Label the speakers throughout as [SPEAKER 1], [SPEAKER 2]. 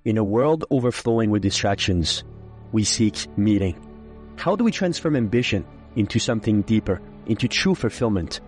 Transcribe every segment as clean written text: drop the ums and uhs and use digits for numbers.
[SPEAKER 1] In a world overflowing with distractions, we seek meaning. How do we transform ambition into something deeper, into true fulfillment?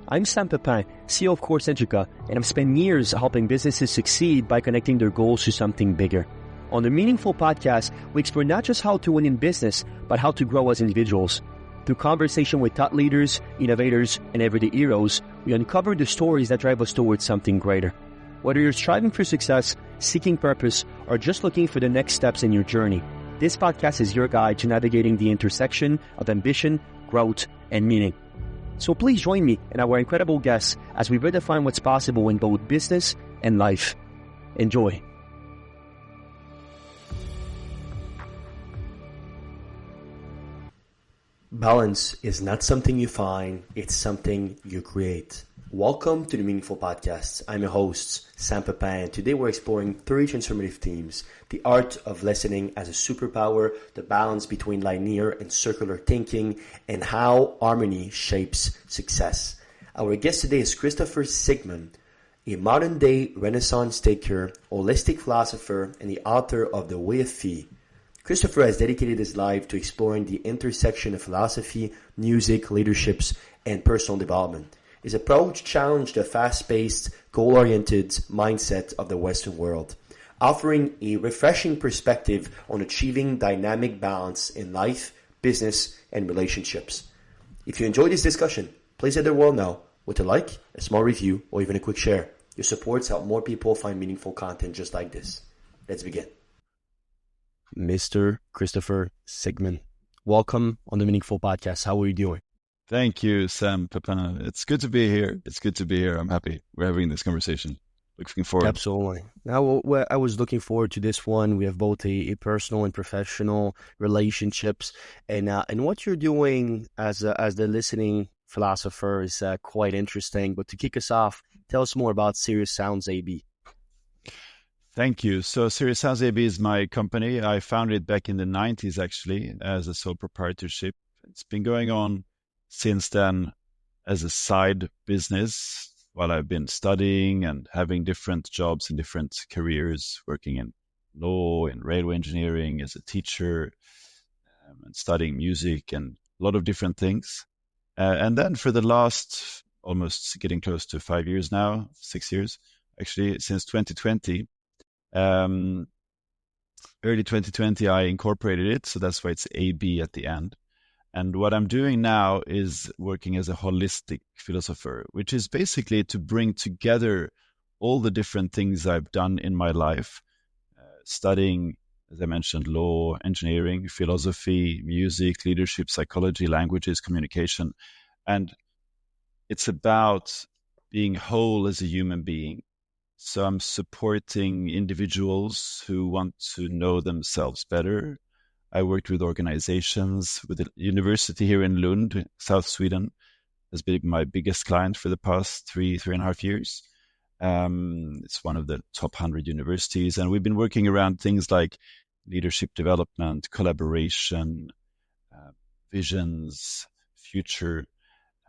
[SPEAKER 1] I'm Pepin, CEO of Course Educa, and I've spent years helping businesses succeed by connecting their goals to something bigger. On the Meaningful podcast, we explore not just how to win in business, but how to grow as individuals. Through conversation with thought leaders, innovators, and everyday heroes, we uncover the stories that drive us towards something greater. Whether you're striving for success, seeking purpose, or just looking for the next steps in your journey, this podcast is your guide to navigating the intersection of ambition, growth, and meaning. So please join me and our incredible guests as we redefine what's possible in both business and life. Enjoy. Balance is not something you find, it's something you create. Welcome to the Meaningful Podcast. I'm your host, Pepin. Today we're exploring 3 transformative themes: the art of listening as a superpower, the balance between linear and circular thinking, and how harmony shapes success. Our guest today is Christopher Sigmond, a modern-day Renaissance thinker, holistic philosopher, and the author of The Way of Phi. Christopher has dedicated his life to exploring the intersection of philosophy, music, leaderships, and personal development. His approach challenged the fast-paced, goal-oriented mindset of the Western world, offering a refreshing perspective on achieving dynamic balance in life, business, and relationships. If you enjoyed this discussion, please let the world know with a like, a small review, or even a quick share. Your supports help more people find meaningful content just like this. Let's begin. Mr. Christopher Sigmond, welcome on the Meaningful Podcast. How are you doing?
[SPEAKER 2] Thank you, Pepin. It's good to be here. I'm happy we're having this conversation. Looking forward.
[SPEAKER 1] Absolutely. Now, I was looking forward to this one. We have both a personal and professional relationships, and what you're doing as the listening philosopher is quite interesting. But to kick us off, tell us more about Serious Sounds AB.
[SPEAKER 2] Thank you. So Serious Sounds AB is my company. I founded it back in the 90s, actually, as a sole proprietorship. It's been going on since then as a side business while I've been studying and having different jobs in different careers, working in law, in railway engineering, as a teacher, and studying music and a lot of different things. And then for the last almost getting close to 5 years now, 6 years, actually, since 2020, early 2020, I incorporated it. So that's why it's AB at the end. And what I'm doing now is working as a holistic philosopher, which is basically to bring together all the different things I've done in my life, studying, as I mentioned, law, engineering, philosophy, music, leadership, psychology, languages, communication. And it's about being whole as a human being. So I'm supporting individuals who want to know themselves better. I worked with organizations, with the university here in Lund, South Sweden, has been my biggest client for the past 3.5 years. It's one of the top 100 universities. And we've been working around things like leadership development, collaboration, visions, future.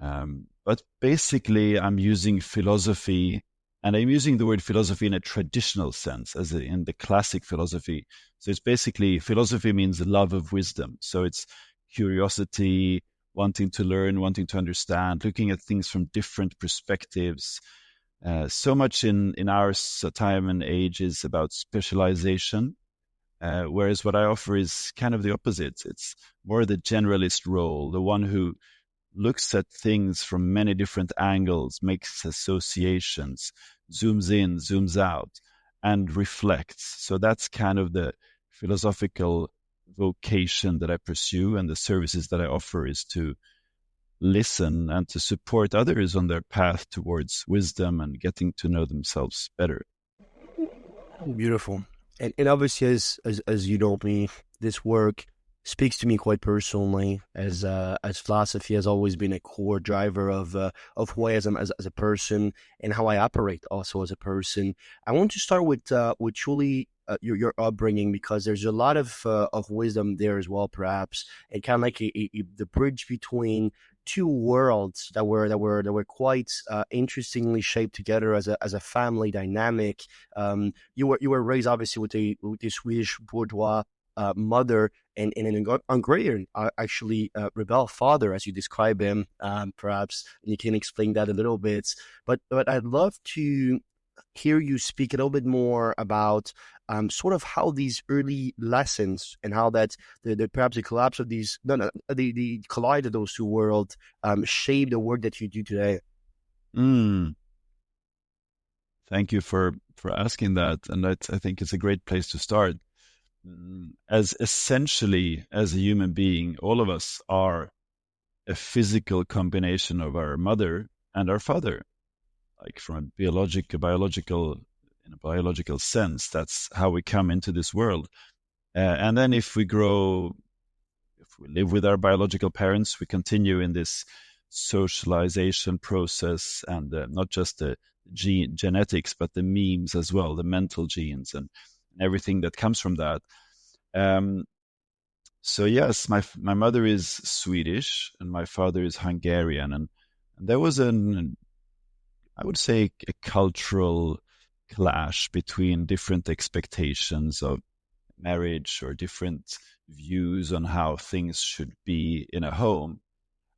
[SPEAKER 2] But basically, I'm using philosophy. And I'm using the word philosophy in a traditional sense, as in the classic philosophy. So it's basically, philosophy means love of wisdom. So it's curiosity, wanting to learn, wanting to understand, looking at things from different perspectives. So much in our time and age is about specialization, whereas what I offer is kind of the opposite. It's more the generalist role, the one who looks at things from many different angles, makes associations, zooms in, zooms out, and reflects. So that's kind of the philosophical vocation that I pursue, and the services that I offer is to listen and to support others on their path towards wisdom and getting to know themselves better.
[SPEAKER 1] Beautiful. And obviously, as you know me, this work speaks to me quite personally, as philosophy has always been a core driver of who I am as a person and how I operate also as a person. I want to start with truly your upbringing, because there's a lot of wisdom there as well, perhaps, and kind of like the bridge between two worlds that were quite interestingly shaped together as a family dynamic. You were raised obviously with a Swedish bourgeois mother and an Hungarian actually rebel father, as you describe him. Perhaps you can explain that a little bit. But I'd love to hear you speak a little bit more about sort of how these early lessons and how that perhaps the collapse of these no no the collide of those two worlds shape the work that you do today.
[SPEAKER 2] Mm, thank you for asking that, and I think it's a great place to start. As essentially as a human being, all of us are a physical combination of our mother and our father. Like from in a biological sense, that's how we come into this world. And then if we live with our biological parents, we continue in this socialization process, and not just the genetics, but the memes as well, the mental genes and everything that comes from that. Um, so yes, my mother is Swedish and my father is Hungarian, and there was I would say a cultural clash between different expectations of marriage or different views on how things should be in a home.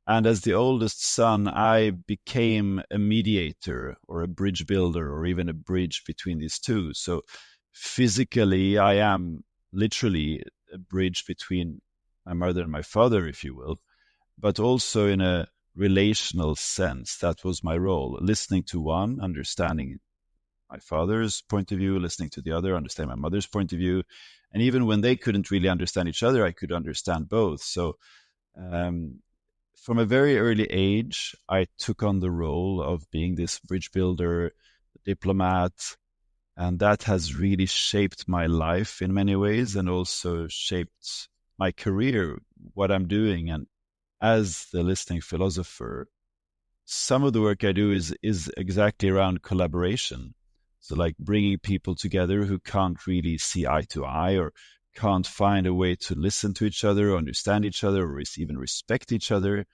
[SPEAKER 2] And as the oldest son, I became a mediator or a bridge builder or even a bridge between these two. So physically, I am literally a bridge between my mother and my father, if you will, but also in a relational sense. That was my role, listening to one, understanding my father's point of view, listening to the other, understand my mother's point of view. And even when they couldn't really understand each other, I could understand both. So um, from a very early age, I took on the role of being this bridge builder, diplomat, and that has really shaped my life in many ways and also shaped my career, what I'm doing. And as the listening philosopher, some of the work I do is exactly around collaboration. So like bringing people together who can't really see eye to eye or can't find a way to listen to each other, or understand each other, or even respect each other,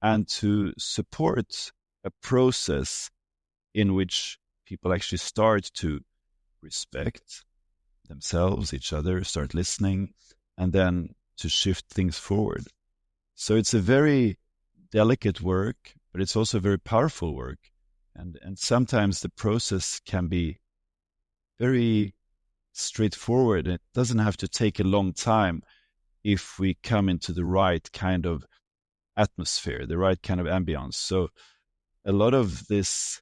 [SPEAKER 2] and to support a process in which people actually start to respect themselves, each other, start listening, and then to shift things forward. So it's a very delicate work, but it's also very powerful work. And sometimes the process can be very straightforward. It doesn't have to take a long time if we come into the right kind of atmosphere, the right kind of ambience. So a lot of this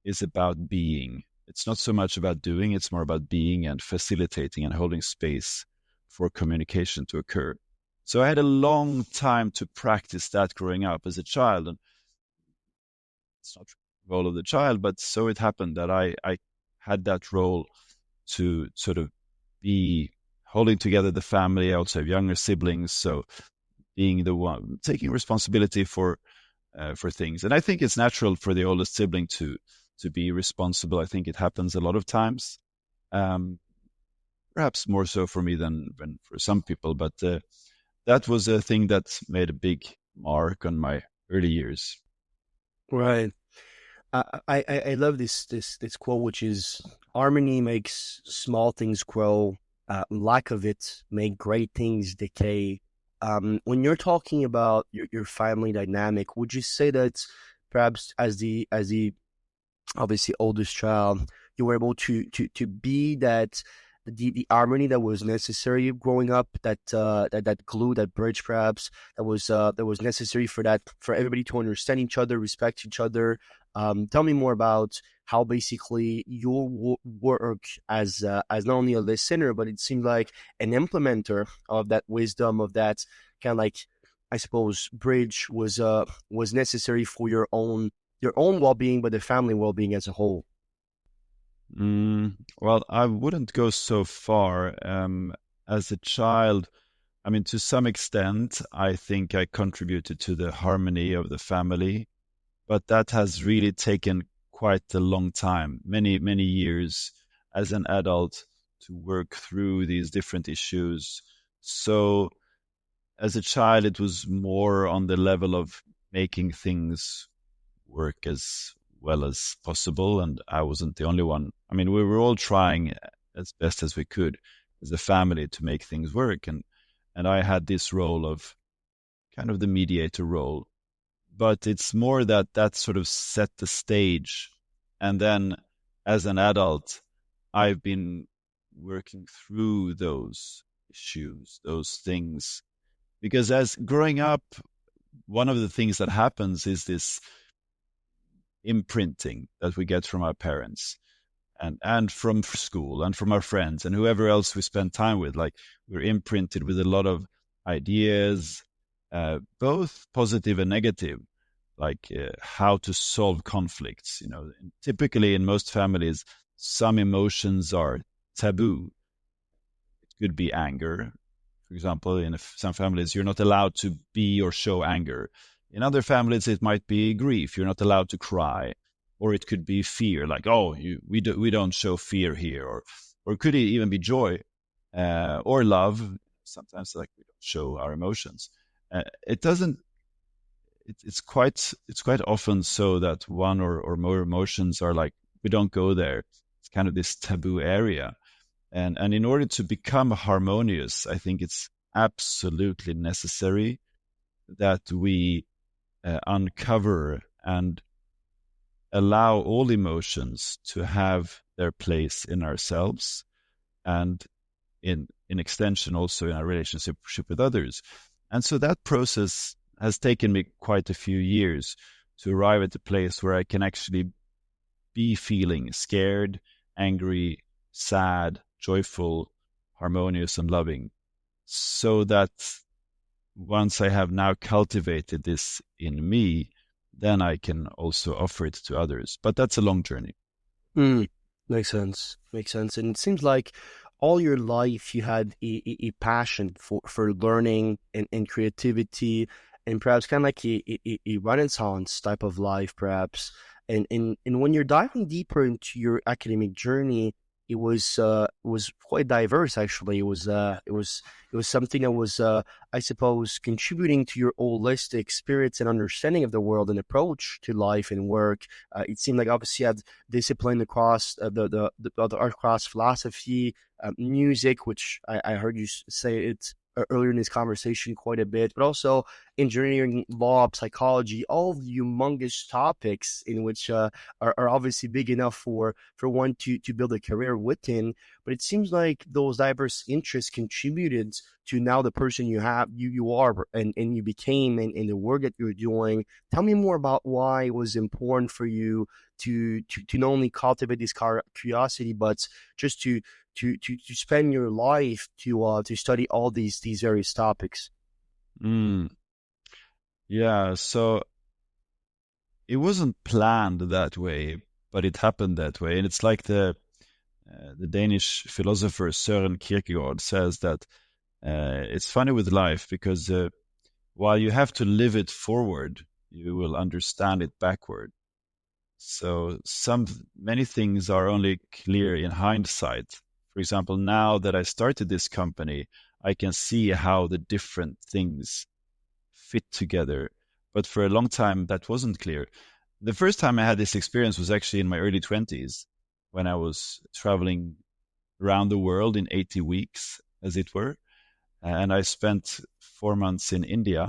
[SPEAKER 2] is about being. It's not so much about doing, it's more about being and facilitating and holding space for communication to occur. So I had a long time to practice that growing up as a child. And it's not the role of the child, but so it happened that I had that role to sort of be holding together the family. I also have younger siblings, so being the one taking responsibility for things. And I think it's natural for the oldest sibling to be responsible. I think it happens a lot of times, um, perhaps more so for me than for some people. But that was a thing that made a big mark on my early years.
[SPEAKER 1] Right. I love this quote, which is harmony makes small things grow, lack of it make great things decay. When you're talking about your family dynamic, would you say that perhaps as the obviously oldest child, you were able to be that the harmony that was necessary growing up, that glue, that bridge, perhaps that was necessary for that for everybody to understand each other, respect each other. Tell me more about how basically your work as not only a listener, but it seemed like an implementer of that wisdom, of that kind of like, I suppose, bridge was necessary for your own well-being, but the family well-being as a whole.
[SPEAKER 2] Well, I wouldn't go so far. As a child, I mean, to some extent, I think I contributed to the harmony of the family, but that has really taken quite a long time, many, many years as an adult to work through these different issues. So as a child, it was more on the level of making things work as well as possible. And I wasn't the only one. I mean, we were all trying as best as we could as a family to make things work. And I had this role of kind of the mediator role. But it's more that that sort of set the stage. And then as an adult, I've been working through those issues, those things. Because as growing up, one of the things that happens is this imprinting that we get from our parents and from school and from our friends and whoever else we spend time with. Like, we're imprinted with a lot of ideas, both positive and negative, like how to solve conflicts. Typically in most families, some emotions are taboo. It could be anger. For example, in some families, you're not allowed to be or show anger. In other families, it might be grief. You're not allowed to cry. Or it could be fear, like, oh, we don't show fear here. Or it could even be joy or love. Sometimes, like, we don't show our emotions. It doesn't. It's quite often so that one or more emotions are like, we don't go there. It's kind of this taboo area. And in order to become harmonious, I think it's absolutely necessary that we uncover and allow all emotions to have their place in ourselves, and in extension also in our relationship with others. And so that process has taken me quite a few years to arrive at a place where I can actually be feeling scared, angry, sad, joyful, harmonious, and loving. So that once I have now cultivated this in me, then I can also offer it to others. But that's a long journey.
[SPEAKER 1] Mm, makes sense. Makes sense. And it seems like all your life you had a passion for learning and creativity, and perhaps kind of like a Renaissance type of life, perhaps. And when you're diving deeper into your academic journey, it was quite diverse actually. It was something that was I suppose contributing to your holistic spirits and understanding of the world and approach to life and work. It seemed like obviously you had discipline across the art class, philosophy, music, which I heard you say it earlier in this conversation quite a bit, but also engineering, law, psychology, all the humongous topics in which are obviously big enough for one to build a career within. But it seems like those diverse interests contributed to now the person you are and you became and the work that you're doing. Tell me more about why it was important for you to not only cultivate this curiosity, but just to spend your life to study all these various topics.
[SPEAKER 2] Mm. Yeah, so it wasn't planned that way, but it happened that way. And it's like the Danish philosopher Søren Kierkegaard says that it's funny with life because while you have to live it forward, you will understand it backward. So many things are only clear in hindsight. For example, now that I started this company, I can see how the different things fit together. But for a long time, that wasn't clear. The first time I had this experience was actually in my early 20s when I was traveling around the world in 80 weeks, as it were. And I spent 4 months in India.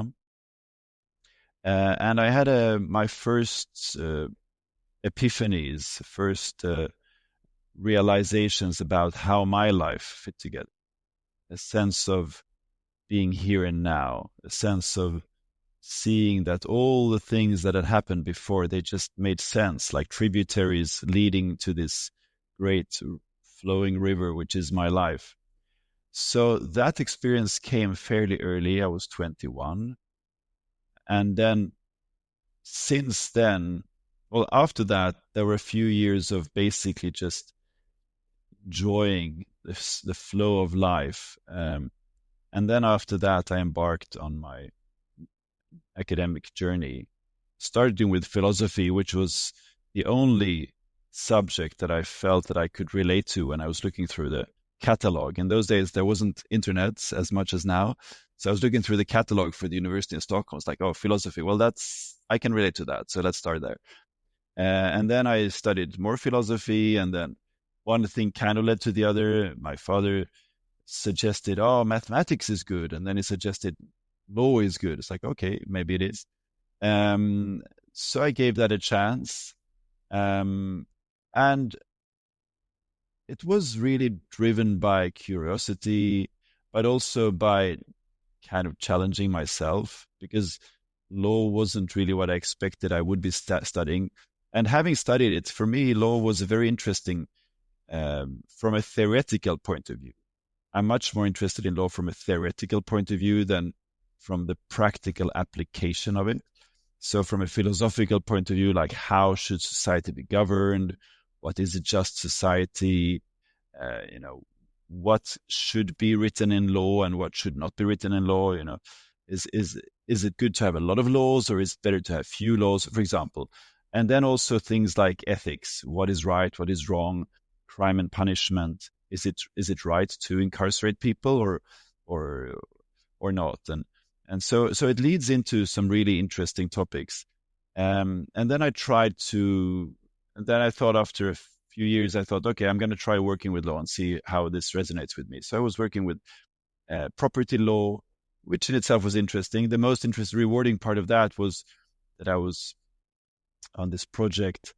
[SPEAKER 2] And I had my first epiphanies, first realizations about how my life fit together. A sense of being here and now, a sense of seeing that all the things that had happened before, they just made sense, like tributaries leading to this great flowing river, which is my life. So that experience came fairly early. I was 21. And then since then, well, after that, there were a few years of basically just enjoying the flow of life. And then after that, I embarked on my academic journey, starting with philosophy, which was the only subject that I felt that I could relate to when I was looking through the catalog. In those days, there wasn't internet as much as now. So I was looking through the catalog for the university in Stockholm. It's like, oh, philosophy. Well, I can relate to that. So let's start there. And then I studied more philosophy, and then one thing kind of led to the other. My father suggested, oh, mathematics is good. And then he suggested law is good. It's like, okay, maybe it is. Um, so I gave that a chance. And it was really driven by curiosity, but also by kind of challenging myself, because law wasn't really what I expected I would be studying. And having studied it, for me, law was very interesting from a theoretical point of view. I'm much more interested in law from a theoretical point of view than from the practical application of it. So from a philosophical point of view, like how should society be governed? What is a just society? You know, what should be written in law and what should not be written in law? You know, is it good to have a lot of laws, or is it better to have few laws, for example? And then also things like ethics: what is right, what is wrong, crime and punishment. Is it right to incarcerate people, or not? And so it leads into some really interesting topics. And then I tried to, and then I thought after a few years, I thought, okay, I'm going to try working with law and see how this resonates with me. So I was working with property law, which in itself was interesting. The most interesting, rewarding part of that was that I was on this project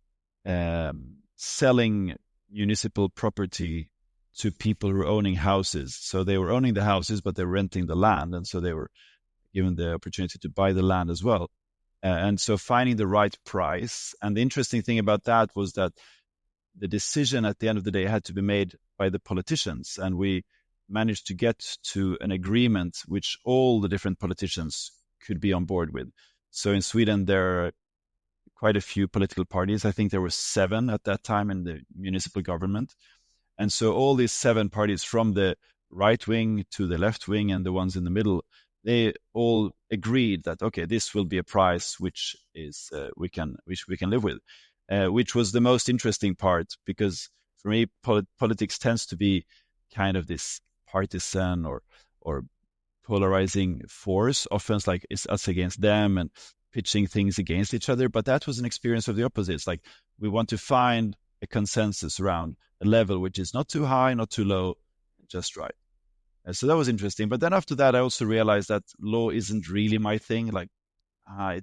[SPEAKER 2] selling municipal property to people who were owning houses. So they were owning the houses, but they were renting the land. And so they were given the opportunity to buy the land as well. And so finding the right price. And the interesting thing about that was that the decision at the end of the day had to be made by the politicians. And we managed to get to an agreement which all the different politicians could be on board with. So in Sweden, there are quite a few political parties. I think there were 7 at that time in the municipal government. And so all these 7 parties, from the right wing to the left wing and the ones in the middle, they all agreed that, okay, this will be a price which we can live with, which was the most interesting part, because for me, politics tends to be kind of this partisan or polarizing force. Often it's like it's us against them and pitching things against each other. But that was an experience of the opposite. It's like we want to find a consensus around a level which is not too high, not too low, just right. And so that was interesting. But then after that, I also realized that law isn't really my thing. Like, I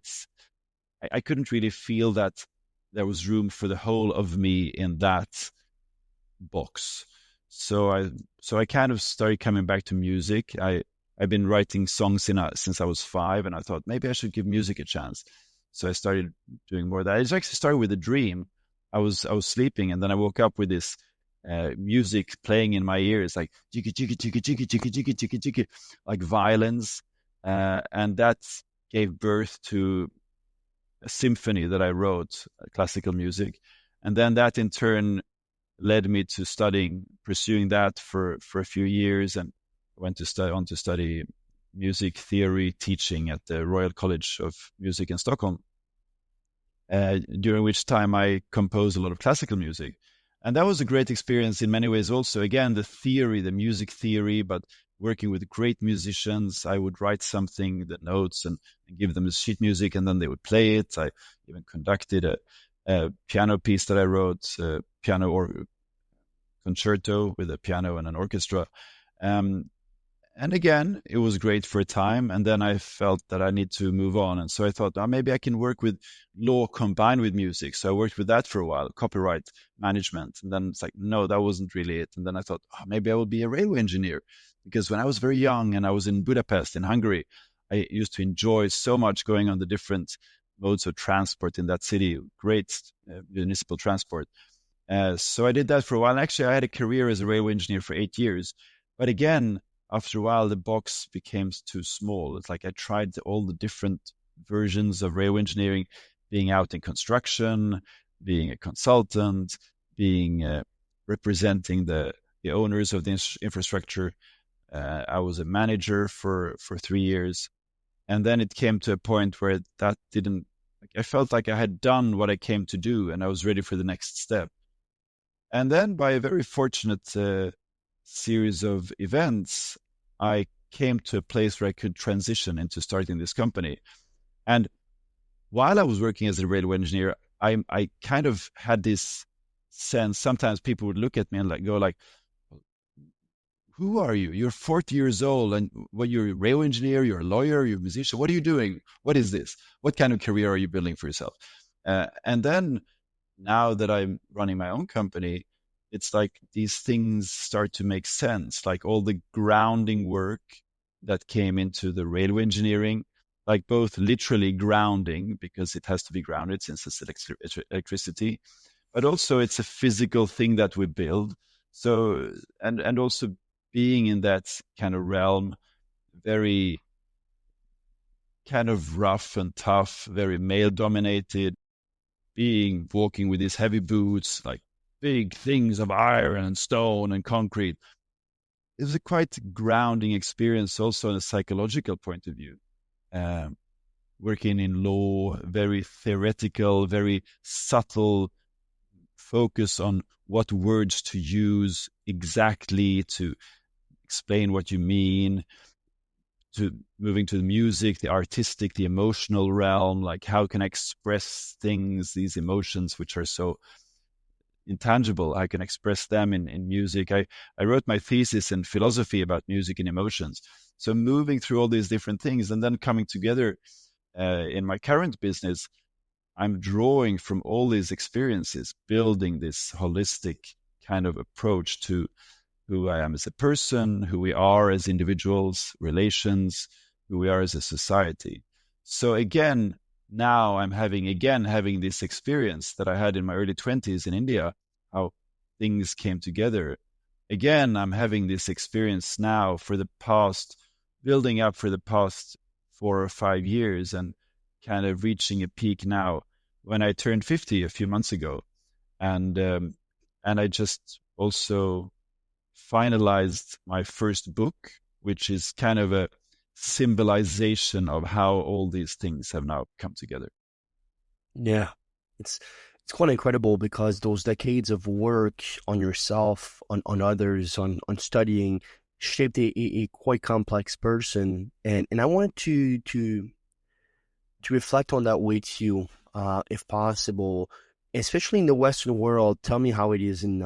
[SPEAKER 2] couldn't really feel that there was room for the whole of me in that box. So I kind of started coming back to music. I've been writing songs since I was 5, and I thought maybe I should give music a chance. So I started doing more of that. It actually started with a dream. I was sleeping, and then I woke up with this music playing in my ears, like jiggy jiggy jiggy jiggy jiggy jiggy jiggy jiggy, like violins, and that gave birth to a symphony that I wrote, classical music, and then that in turn led me to pursuing that for a few years, and went to study music theory teaching at the Royal College of Music in Stockholm, during which time I composed a lot of classical music. And that was a great experience in many ways also. Again, the music theory, but working with great musicians. I would write something, the notes, and give them the sheet music, and then they would play it. I even conducted a piano piece that I wrote, piano or concerto with a piano and an orchestra. And again, it was great for a time. And then I felt that I need to move on. And so I thought, maybe I can work with law combined with music. So I worked with that for a while, copyright management. And then it's like, no, that wasn't really it. And then I thought, maybe I will be a railway engineer. Because when I was very young and I was in Budapest, in Hungary, I used to enjoy so much going on the different modes of transport in that city, great municipal transport. So I did that for a while. And actually, I had a career as a railway engineer for 8 years. But again, after a while, the box became too small. It's like I tried all the different versions of railway engineering, being out in construction, being a consultant, being representing the owners of the infrastructure. I was a manager for 3 years. And then it came to a point where that didn't, I felt like I had done what I came to do, and I was ready for the next step. And then by a very fortunate series of events, I came to a place where I could transition into starting this company. And while I was working as a railway engineer, I kind of had this sense. Sometimes people would look at me and go like, "Who are you? You're 40 years old, and what? You're a railway engineer. You're a lawyer. You're a musician. What are you doing? What is this? What kind of career are you building for yourself?" And then now that I'm running my own company, it's like these things start to make sense. Like all the grounding work that came into the railway engineering, like both literally grounding because it has to be grounded since it's electricity, but also it's a physical thing that we build. So and also being in that kind of realm, very kind of rough and tough, very male dominated, being walking with these heavy boots, like big things of iron and stone and concrete. It was a quite grounding experience, also in a psychological point of view. Um, Working in law, very theoretical, very subtle focus on what words to use exactly to explain what you mean, to moving to the music, the artistic, the emotional realm, like how can I express things, these emotions which are so intangible, I can express them in music. I wrote my thesis in philosophy about music and emotions. So moving through all these different things and then coming together in my current business, I'm drawing from all these experiences, building this holistic kind of approach to who I am as a person, who we are as individuals, relations, who we are as a society. So again, now I'm having this experience that I had in my early 20s in India, how things came together. Again, I'm having this experience now for the past, building up for the past 4 or 5 years and kind of reaching a peak now when I turned 50 a few months ago. And, um, and I just also finalized my first book, which is kind of a symbolization of how all these things have now come together.
[SPEAKER 1] Yeah, it's it's quite incredible because those decades of work on yourself, on others, on studying, shaped a quite complex person. And I wanted to reflect on that with you, if possible, especially in the Western world. Tell me how it is in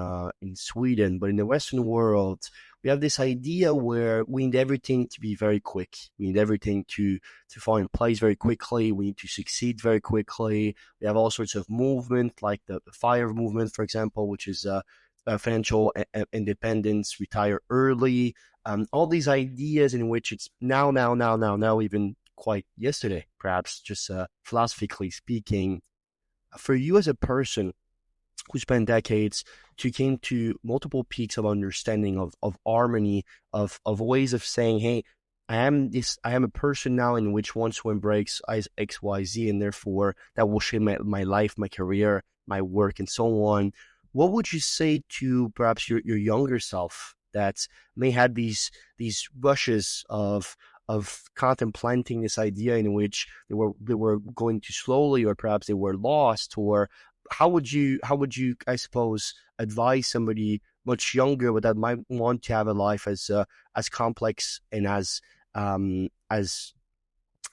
[SPEAKER 1] Sweden, but in the Western world, we have this idea where we need everything to be very quick. We need everything to fall in place very quickly. We need to succeed very quickly. We have all sorts of movement, like the FIRE movement, for example, which is financial independence, retire early. All these ideas in which it's now, even quite yesterday, perhaps just philosophically speaking, for you as a person who spent decades to came to multiple peaks of understanding of harmony, of ways of saying, hey, I am a person now in which wants to embrace XYZ, and therefore that will shape my life, my career, my work, and so on. What would you say to perhaps your younger self that may have these rushes of contemplating this idea in which they were going too slowly, or perhaps they were lost, or how would you I suppose advise somebody much younger but that might want to have a life as complex and as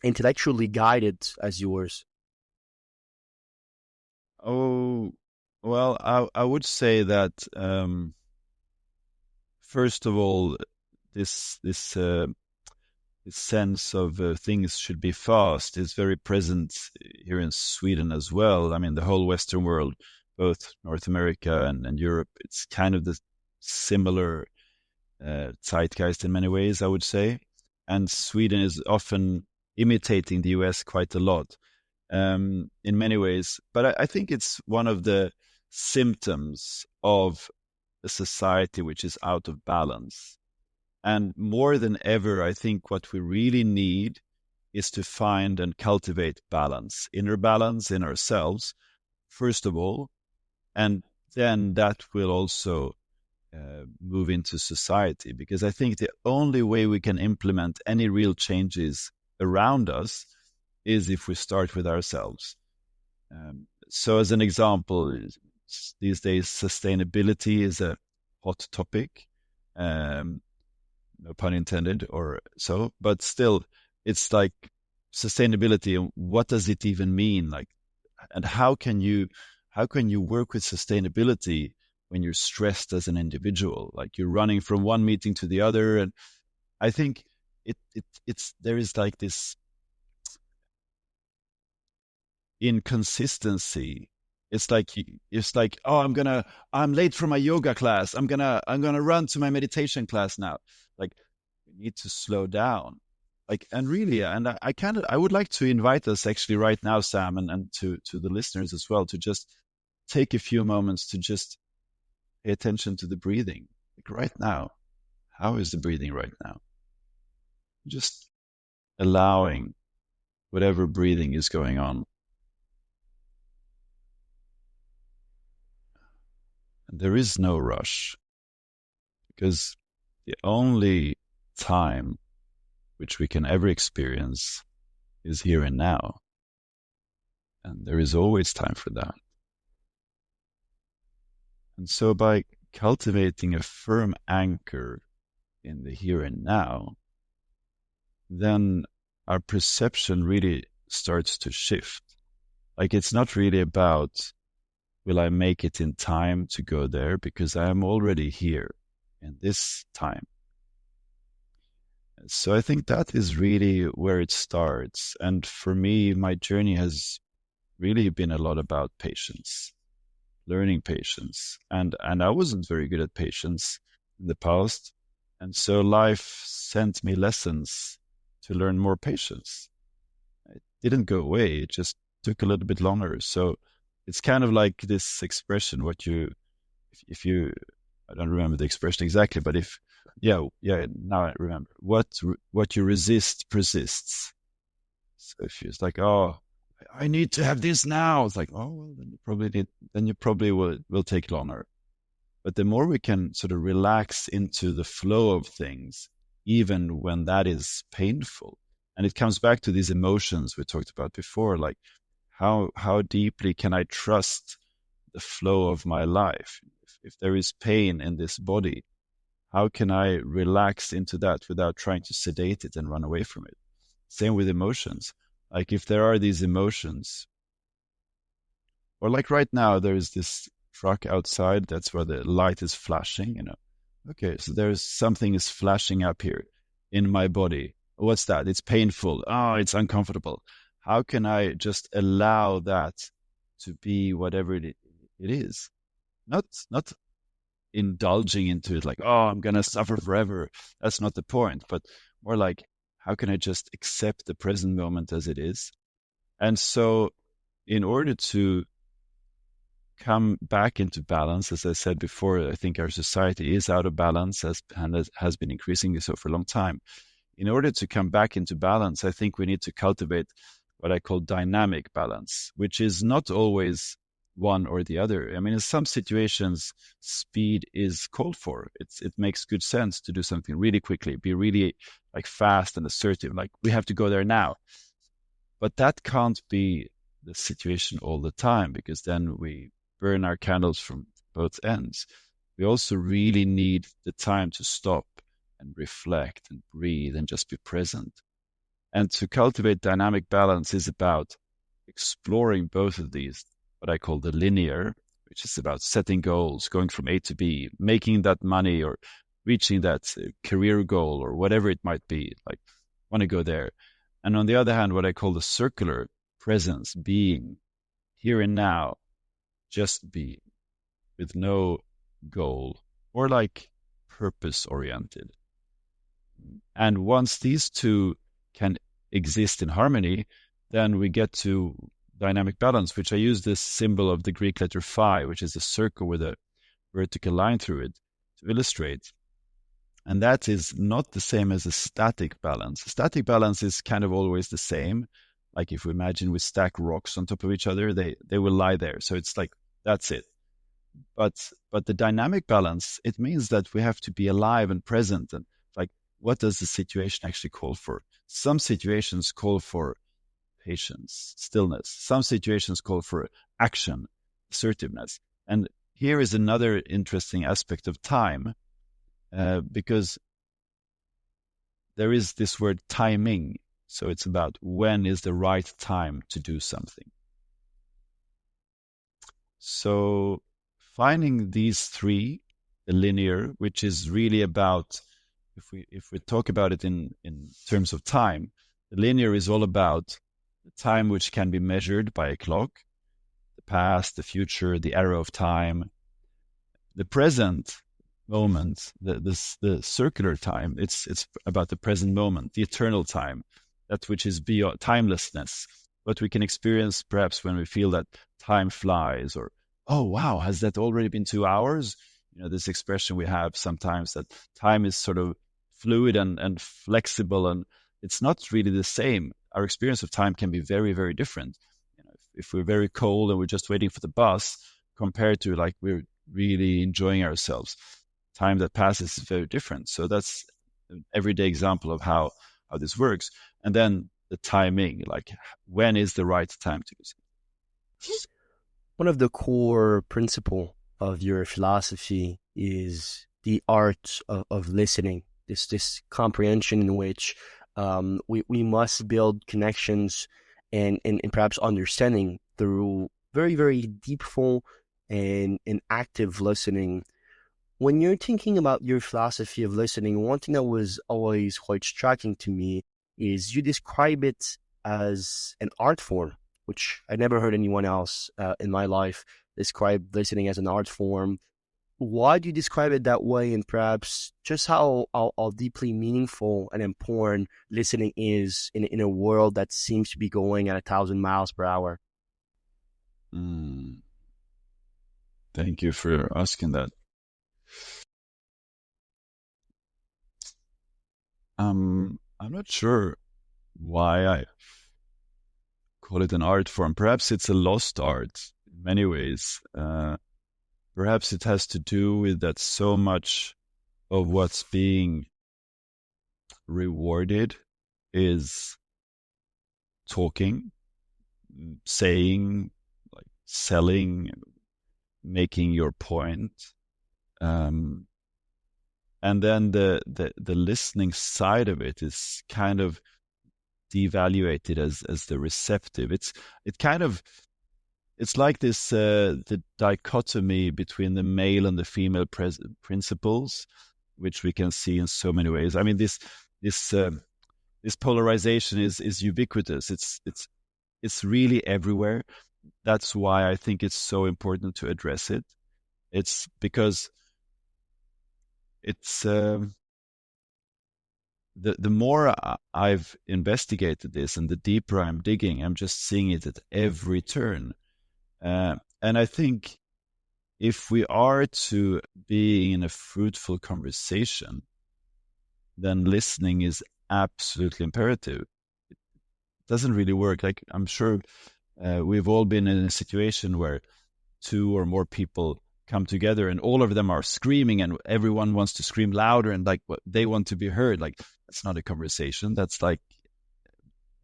[SPEAKER 1] intellectually guided as yours?
[SPEAKER 2] Oh, well, I would say that first of all, this sense of things should be fast is very present here in Sweden as well. I mean, the whole Western world, both North America and Europe, it's kind of the similar zeitgeist in many ways, I would say. And Sweden is often imitating the US quite a lot in many ways. But I think it's one of the symptoms of a society which is out of balance. And more than ever, I think what we really need is to find and cultivate balance, inner balance in ourselves, first of all, and then that will also move into society. Because I think the only way we can implement any real changes around us is if we start with ourselves. So, as an example, these days, sustainability is a hot topic. Um, no pun intended, or so. But still, it's like sustainability. And what does it even mean? Like, and how can you work with sustainability when you're stressed as an individual? Like you're running from one meeting to the other, and I think it's there is like this inconsistency. It's like, oh, I'm late for my yoga class. I'm gonna run to my meditation class now. Like we need to slow down. Like, and really, and I would like to invite us actually right now, Sam, and to the listeners as well, to just take a few moments to just pay attention to the breathing. Like right now, how is the breathing right now? Just allowing whatever breathing is going on. And there is no rush, because the only time which we can ever experience is here and now. And there is always time for that. And so by cultivating a firm anchor in the here and now, then our perception really starts to shift. Like it's not really about, will I make it in time to go there? Because I am already here in this time. So I think that is really where it starts. And for me, my journey has really been a lot about patience, learning patience. And I wasn't very good at patience in the past. And so life sent me lessons to learn more patience. It didn't go away, it just took a little bit longer. So it's kind of like this expression, if you, I don't remember the expression exactly, but yeah, now I remember. What you resist persists. So if it's like, oh, I need to have this now, it's like, oh well, then you probably will take longer. But the more we can sort of relax into the flow of things, even when that is painful, and it comes back to these emotions we talked about before, like how deeply can I trust the flow of my life? If there is pain in this body, how can I relax into that without trying to sedate it and run away from it? Same with emotions. Like if there are these emotions, or like right now, there is this truck outside. That's where the light is flashing. Okay, so there's something is flashing up here in my body. What's that? It's painful. Oh, it's uncomfortable. How can I just allow that to be whatever it is? Not indulging into it like, oh, I'm gonna suffer forever. That's not the point. But more like, how can I just accept the present moment as it is? And so, in order to come back into balance, as I said before, I think our society is out of balance, and has been increasingly so for a long time. In order to come back into balance, I think we need to cultivate what I call dynamic balance, which is not always one or the other. I mean, in some situations, speed is called for. It makes good sense to do something really quickly, be really like fast and assertive, like we have to go there now. But that can't be the situation all the time, because then we burn our candles from both ends. We also really need the time to stop and reflect and breathe and just be present. And to cultivate dynamic balance is about exploring both of these, what I call the linear, which is about setting goals, going from A to B, making that money or reaching that career goal or whatever it might be, like want to go there. And on the other hand, what I call the circular presence, being here and now, just being with no goal, or like purpose oriented. And once these two can exist in harmony, then we get to dynamic balance, which I use this symbol of the Greek letter phi, which is a circle with a vertical line through it, to illustrate. And that is not the same as a static balance. A static balance is kind of always the same. Like if we imagine we stack rocks on top of each other, they will lie there. So it's like, that's it. But the dynamic balance, it means that we have to be alive and present, and like, what does the situation actually call for? Some situations call for patience, stillness. Some situations call for action, assertiveness. And here is another interesting aspect of time. because there is this word timing. So it's about when is the right time to do something. So finding these three, the linear, which is really about, if we talk about it in terms of time, the linear is all about the time which can be measured by a clock, the past, the future, the arrow of time, the present moment, the circular time. It's about the present moment, the eternal time, that which is beyond timelessness, what we can experience perhaps when we feel that time flies, or oh wow, has that already been 2 hours? You know, this expression we have sometimes that time is sort of fluid and flexible, and it's not really the same. Our experience of time can be very, very different. You know, if we're very cold and we're just waiting for the bus, compared to like we're really enjoying ourselves, time that passes is very different. So that's an everyday example of how this works. And then the timing, like when is the right time to use it?
[SPEAKER 1] One of the core principle of your philosophy is the art of listening. This comprehension in which we must build connections and perhaps understanding through very, very deepful and active listening. When you're thinking about your philosophy of listening, one thing that was always quite striking to me is you describe it as an art form, which I never heard anyone else in my life describe listening as an art form. Why do you describe it that way, and perhaps just how deeply meaningful and important listening is in a world that seems to be going at 1,000 miles per hour?
[SPEAKER 2] Mm, thank you for asking that. I'm not sure why I call it an art form. Perhaps it's a lost art in many ways. Perhaps it has to do with that so much of what's being rewarded is talking, saying, like selling, making your point. Um, and then the listening side of it is kind of devaluated as the receptive. It kind of it's like this the dichotomy between the male and the female principles, which we can see in so many ways. I mean, this this polarization is ubiquitous. It's really everywhere. That's why I think it's so important to address it. It's because it's the more I've investigated this and the deeper I'm digging, I'm just seeing it at every turn. And I think if we are to be in a fruitful conversation, then listening is absolutely imperative. It doesn't really work. Like I'm sure we've all been in a situation where two or more people come together and all of them are screaming and everyone wants to scream louder and like what they want to be heard. Like that's not a conversation. That's like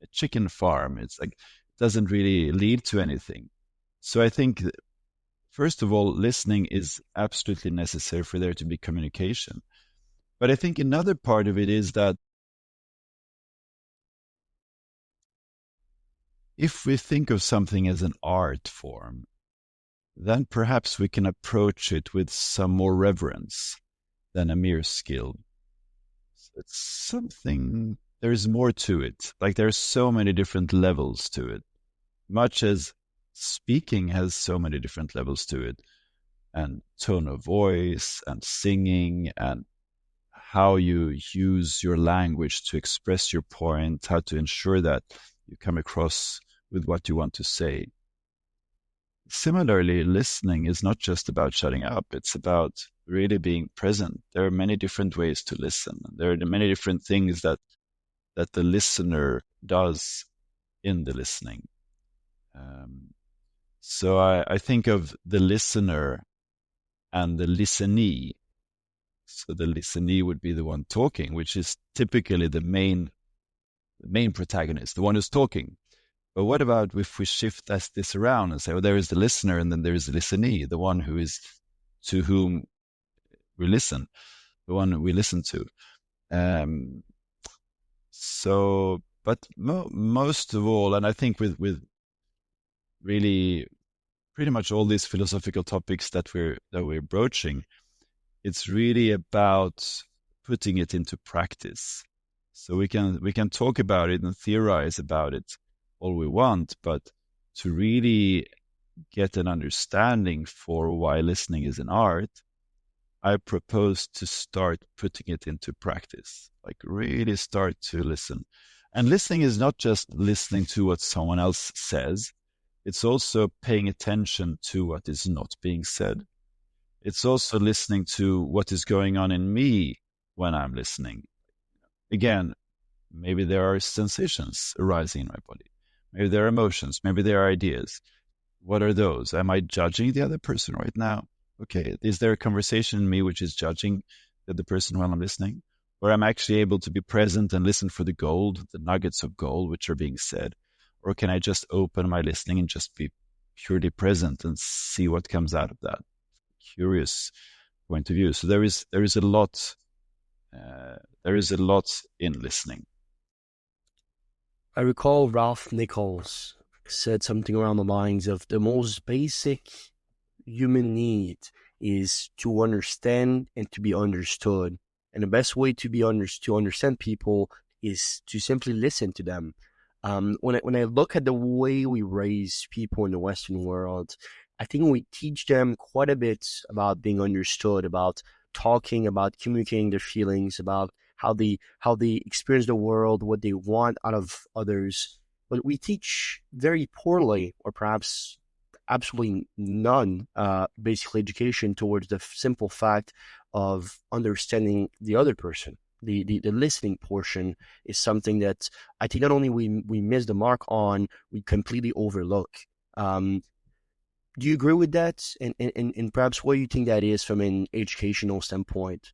[SPEAKER 2] a chicken farm. It's like it doesn't really lead to anything. So I think first of all, listening is absolutely necessary for there to be communication. But I think another part of it is that if we think of something as an art form, then perhaps we can approach it with some more reverence than a mere skill. It's something, there's more to it. Like there's so many different levels to it, much as speaking has so many different levels to it, and tone of voice and singing and how you use your language to express your point, how to ensure that you come across with what you want to say. Similarly, listening is not just about shutting up, it's about really being present. There are many different ways to listen. There are many different things that the listener does in the listening. Um, so I think of the listener and the listenee. So the listenee would be the one talking, which is typically the main protagonist, the one who's talking. But what about if we shift this around and say, well, there is the listener and then there is the listenee, the one who is to whom we listen. the one we listen to. Um, but most of all, and I think with really pretty much all these philosophical topics that we're broaching, it's really about putting it into practice. So we can talk about it and theorize about it all we want, but to really get an understanding for why listening is an art, I propose to start putting it into practice, like really start to listen. And listening is not just listening to what someone else says, it's also paying attention to what is not being said. It's also listening to what is going on in me when I'm listening. Again, maybe there are sensations arising in my body. Maybe there are emotions. Maybe there are ideas. What are those? Am I judging the other person right now? Okay, is there a conversation in me which is judging the other person while I'm listening? Or am I actually able to be present and listen for the gold, the nuggets of gold which are being said? Or can I just open my listening and just be purely present and see what comes out of that? Curious point of view. So there is a lot in listening.
[SPEAKER 1] I recall Ralph Nichols said something around the lines of the most basic human need is to understand and to be understood. And the best way to understand people is to simply listen to them. When I look at the way we raise people in the Western world, I think we teach them quite a bit about being understood, about talking, about communicating their feelings, about how they experience the world, what they want out of others. But we teach very poorly, or perhaps absolutely none, basic education towards the simple fact of understanding the other person. The listening portion is something that I think not only we miss the mark on, we completely overlook. Um, do you agree with that? And perhaps what do you think that is from an educational standpoint?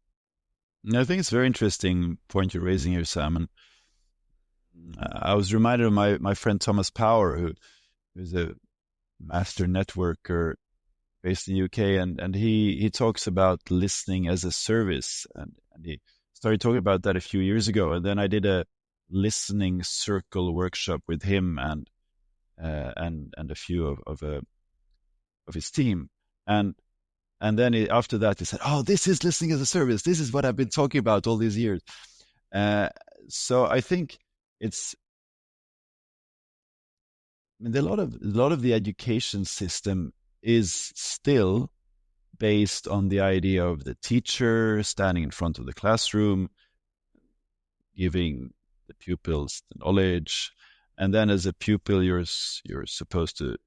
[SPEAKER 2] And I think it's a very interesting point you're raising here, Sam. And I was reminded of my friend Thomas Power, who's a master networker based in the UK, and he talks about listening as a service, and he started talking about that a few years ago. And then I did a listening circle workshop with him and a few of his team, and then after that he said, "Oh, this is listening as a service. This is what I've been talking about all these years." Uh, so I think it's I mean, a lot of the education system is still based on the idea of the teacher standing in front of the classroom, giving the pupils the knowledge, and then as a pupil, you're supposed to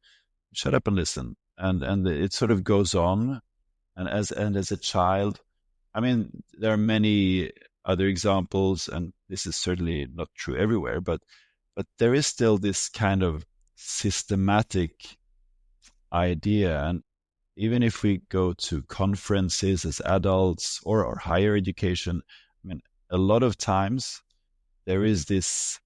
[SPEAKER 2] shut up and listen, and it sort of goes on. And as a child, I mean, there are many other examples, and this is certainly not true everywhere, but there is still this kind of systematic idea. And even if we go to conferences as adults or higher education, I mean, a lot of times there is this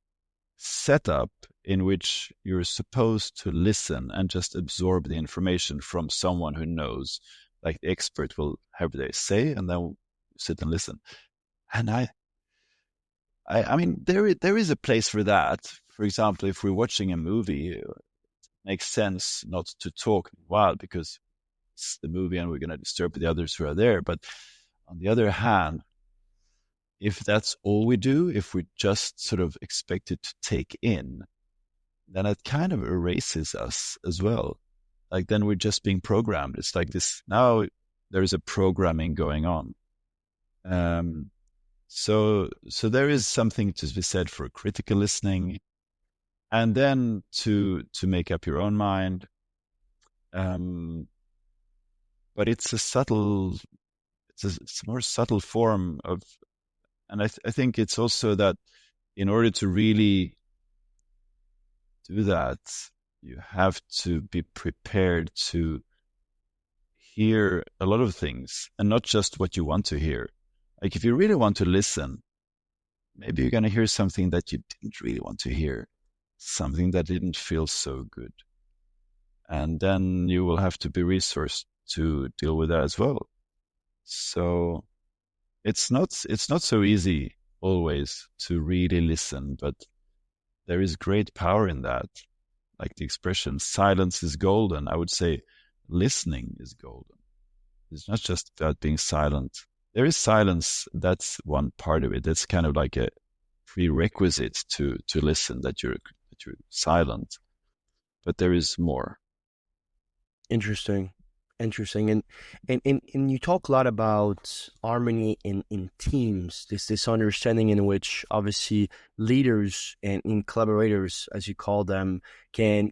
[SPEAKER 2] setup in which you're supposed to listen and just absorb the information from someone who knows, like the expert will have their say, and then we'll sit and listen. And I mean, there is a place for that. For example, if we're watching a movie, it makes sense not to talk while because it's the movie and we're going to disturb the others who are there. But on the other hand, if that's all we do, if we just sort of expect it to take in, then it kind of erases us as well. Like then we're just being programmed. It's like this now there is a programming going on. Um, so there is something to be said for critical listening, and then to make up your own mind. Um, but it's a more subtle form of, and I think it's also that in order to really do that, you have to be prepared to hear a lot of things and not just what you want to hear. Like if you really want to listen, maybe you're going to hear something that you didn't really want to hear, something that didn't feel so good. And then you will have to be resourced to deal with that as well. So it's not so easy always to really listen, but there is great power in that. Like the expression, silence is golden. I would say listening is golden. It's not just about being silent. There is silence. That's one part of it. That's kind of like a prerequisite to listen, that you're silent. But there is more.
[SPEAKER 1] Interesting. Interesting. And you talk a lot about harmony in teams, this understanding in which obviously leaders and collaborators, as you call them, can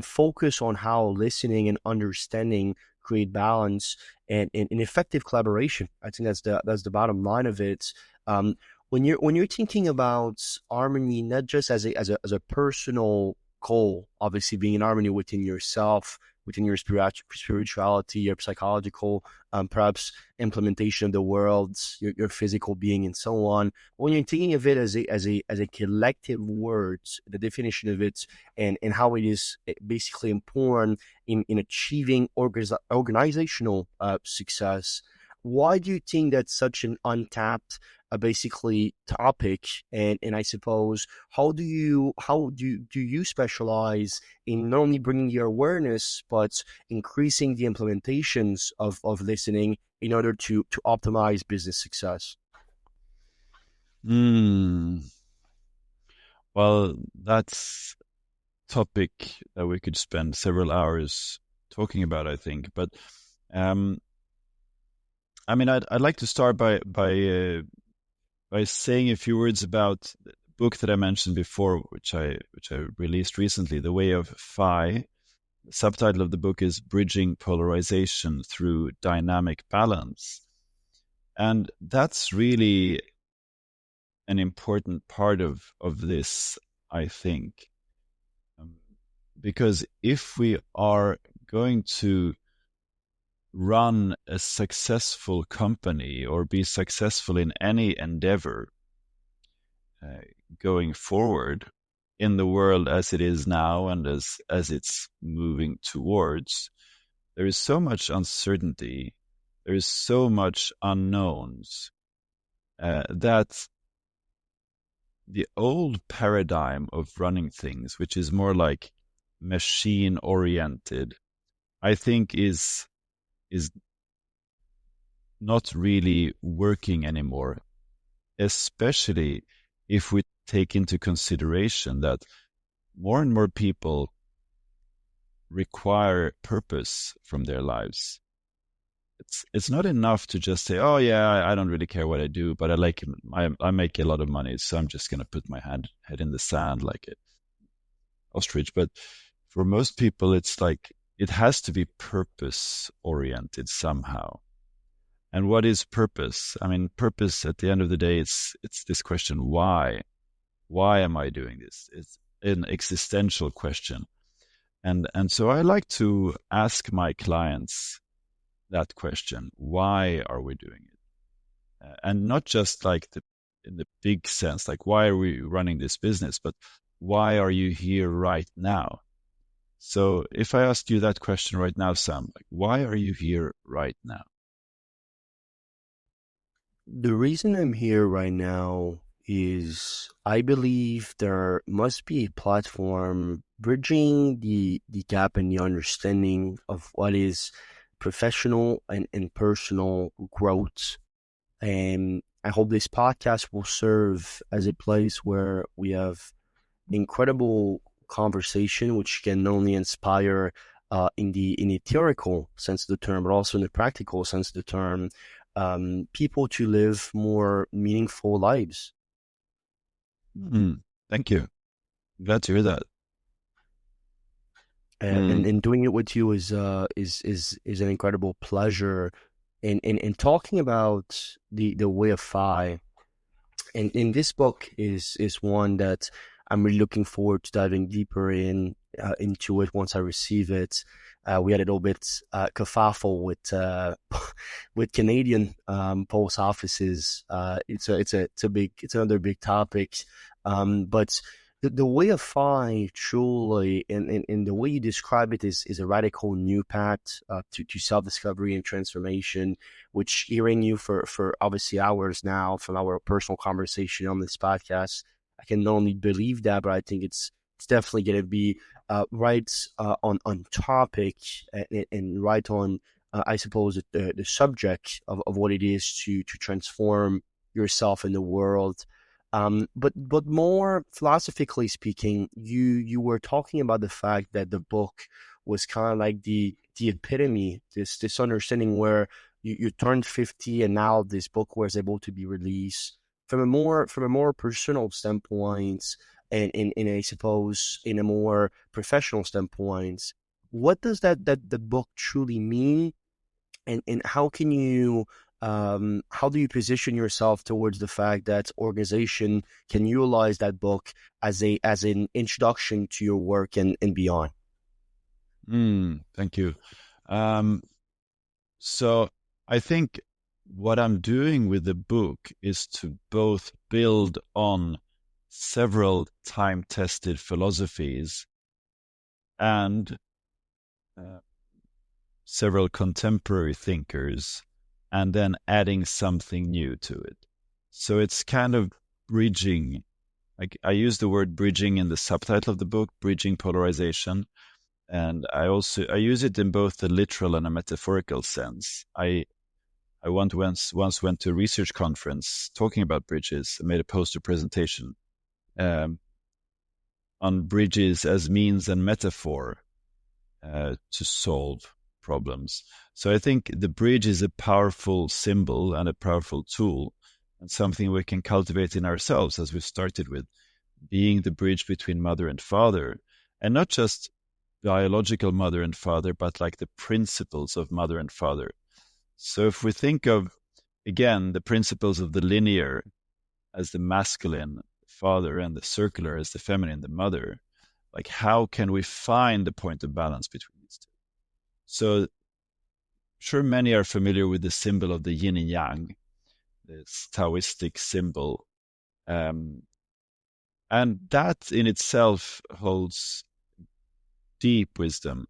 [SPEAKER 1] focus on how listening and understanding create balance and effective collaboration. I think that's the bottom line of it. Um, when you're thinking about harmony, not just as a personal goal, obviously being in harmony within yourself, within your spirituality, your psychological, perhaps implementation of the world, your physical being, and so on. When you're thinking of it as a collective word, the definition of it and how it is basically important in achieving organizational success. Why do you think that's such an untapped basically topic? And I suppose how do you specialize in not only bringing your awareness but increasing the implementations of listening in order to optimize business success?
[SPEAKER 2] Hmm. Well, that's topic that we could spend several hours talking about, I think. But um, I mean, I'd like to start by saying a few words about the book that I mentioned before, which I released recently, The Way of Phi. The subtitle of the book is Bridging Polarization Through Dynamic Balance. And that's really an important part of this, I think. Um, because if we are going to run a successful company or be successful in any endeavor uh, going forward in the world as it is now and as it's moving towards, there is so much uncertainty, there is so much unknowns that the old paradigm of running things, which is more like machine oriented, I think is not really working anymore, especially if we take into consideration that more and more people require purpose from their lives. It's not enough to just say, "Oh yeah, I don't really care what I do, but I make a lot of money, so I'm just gonna put my head in the sand like an ostrich." But for most people, it's like it has to be purpose oriented somehow. And what is purpose? I mean, purpose at the end of the day, it's this question, why? Why am I doing this? It's an existential question. And so I like to ask my clients that question, why are we doing it? And not just like in the big sense, like why are we running this business, but why are you here right now? So if I ask you that question right now, Sam, like why are you here right now?
[SPEAKER 1] The reason I'm here right now is I believe there must be a platform bridging the gap in the understanding of what is professional and personal growth. And I hope this podcast will serve as a place where we have incredible conversation, which can not only inspire in the theoretical sense of the term, but also in the practical sense of the term, people to live more meaningful lives.
[SPEAKER 2] Hmm. Thank you. Glad to hear that.
[SPEAKER 1] And
[SPEAKER 2] Hmm.
[SPEAKER 1] and doing it with you is an incredible pleasure. And talking about the way of Phi, and this book is one that I'm really looking forward to diving deeper into it once I receive it. We had a little bit kerfuffle with Canadian post offices. It's another big topic, but The way of Phi truly, and the way you describe it is a radical new path to self-discovery and transformation, which hearing you for obviously hours now from our personal conversation on this podcast, I can not only believe that, but I think it's definitely going to be right on topic and right on, I suppose, the subject of what it is to transform yourself in the world. But more philosophically speaking, you were talking about the fact that the book was kind of like the epitome, this understanding where you turned 50 and now this book was able to be released from a more personal standpoint and I suppose in a more professional standpoint. What does that the book truly mean, and how do you position yourself towards the fact that organization can utilize that book as an introduction to your work and beyond?
[SPEAKER 2] Thank you. Um, so I think what I'm doing with the book is to both build on several time-tested philosophies and uh, several contemporary thinkers, and then adding something new to it. So it's kind of bridging. I use the word bridging in the subtitle of the book, bridging polarization, and I use it in both the literal and a metaphorical sense. I once went to a research conference talking about bridges. I made a poster presentation um, on bridges as means and metaphor to solve problems. So I think the bridge is a powerful symbol and a powerful tool, and something we can cultivate in ourselves, as we started with, being the bridge between mother and father, and not just biological mother and father, but like the principles of mother and father. So if we think of, again, the principles of the linear as the masculine father and the circular as the feminine, the mother, like how can we find the point of balance between these two? So sure, many are familiar with the symbol of the yin and yang, this Taoistic symbol. Um, and that in itself holds deep wisdom.